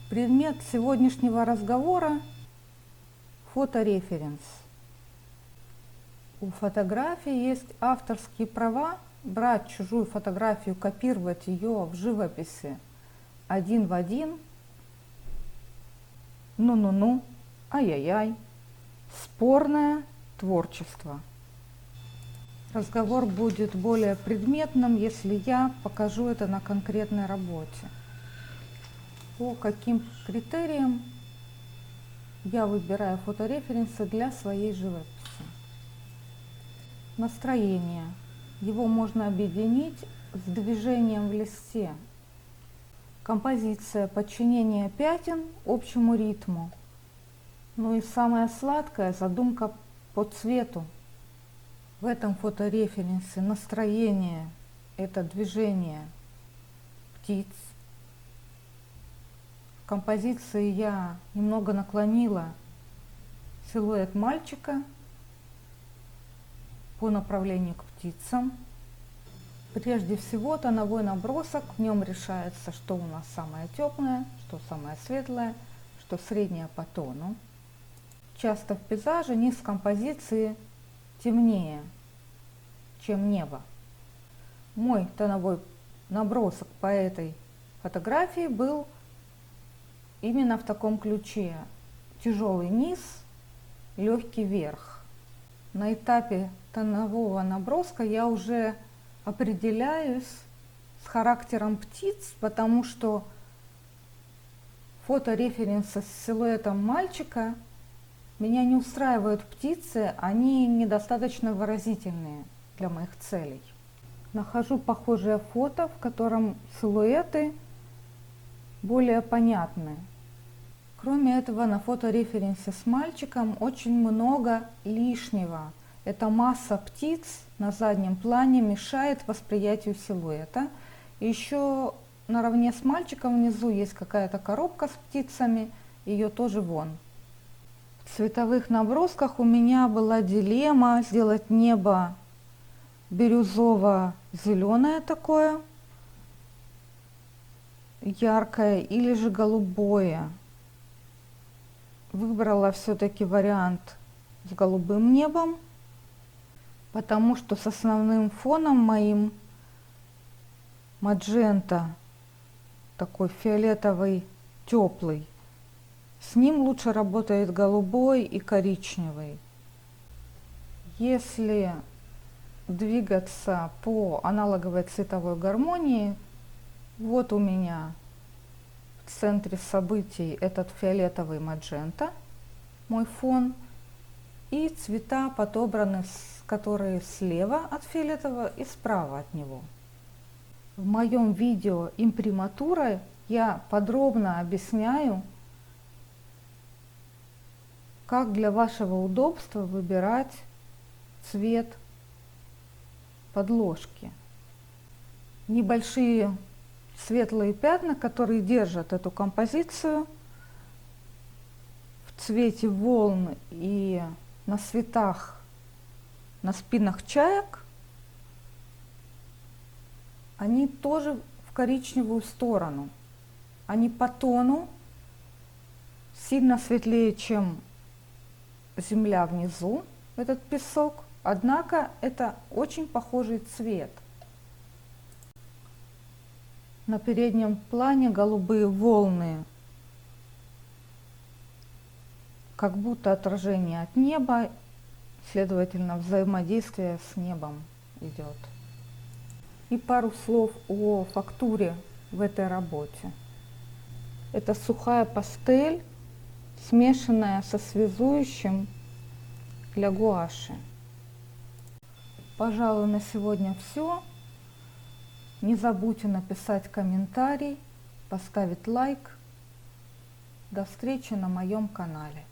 Предмет сегодняшнего разговора – фотореференс. У фотографии есть авторские права брать чужую фотографию, копировать ее в живописи один в один. Ну-ну-ну, ай-яй-яй. Спорное творчество. Разговор будет более предметным, если я покажу это на конкретной работе. По каким критериям я выбираю фотореференсы для своей живописи. Настроение. Его можно объединить с движением в листе. Композиция, подчинение пятен общему ритму. Ну и самое сладкое – задумка по цвету. В этом фотореференсе настроение – это движение птиц. В композиции я немного наклонила силуэт мальчика по направлению к птицам. Прежде всего тоновой набросок, в нем решается, что у нас самое теплое, что самое светлое, что среднее по тону. Часто в пейзаже низ композиции темнее, чем небо. Мой тоновой набросок по этой фотографии был именно в таком ключе. Тяжелый низ, легкий верх. На этапе тонового наброска я уже определяюсь с характером птиц, потому что фотореференсы с силуэтом мальчика меня не устраивают птицы, они недостаточно выразительные для моих целей. Нахожу похожее фото, в котором силуэты более понятны. Кроме этого, на фотореференсе с мальчиком очень много лишнего. Эта масса птиц на заднем плане мешает восприятию силуэта. И еще наравне с мальчиком внизу есть какая-то коробка с птицами, ее тоже вон. В цветовых набросках у меня была дилемма сделать небо бирюзово-зеленое такое, яркое, или же голубое. Выбрала все-таки вариант с голубым небом, потому что с основным фоном моим маджента, такой фиолетовый, теплый, с ним лучше работает голубой и коричневый. Если двигаться по аналоговой цветовой гармонии, вот у меня в центре событий этот фиолетовый маджента, мой фон, и цвета подобраны, которые слева от фиолетового и справа от него. В моем видео имприматура я подробно объясняю, как для вашего удобства выбирать цвет подложки. Небольшие светлые пятна, которые держат эту композицию в цвете волн и на цветах, на спинах чаек, они тоже в коричневую сторону. Они по тону сильно светлее, чем земля внизу, этот песок, однако это очень похожий цвет. На переднем плане голубые волны, как будто отражение от неба, следовательно, взаимодействие с небом идет. И пару слов о фактуре в этой работе. Это сухая пастель, смешанная со связующим для гуаши. Пожалуй, на сегодня все. Не забудьте написать комментарий, поставить лайк. До встречи на моем канале.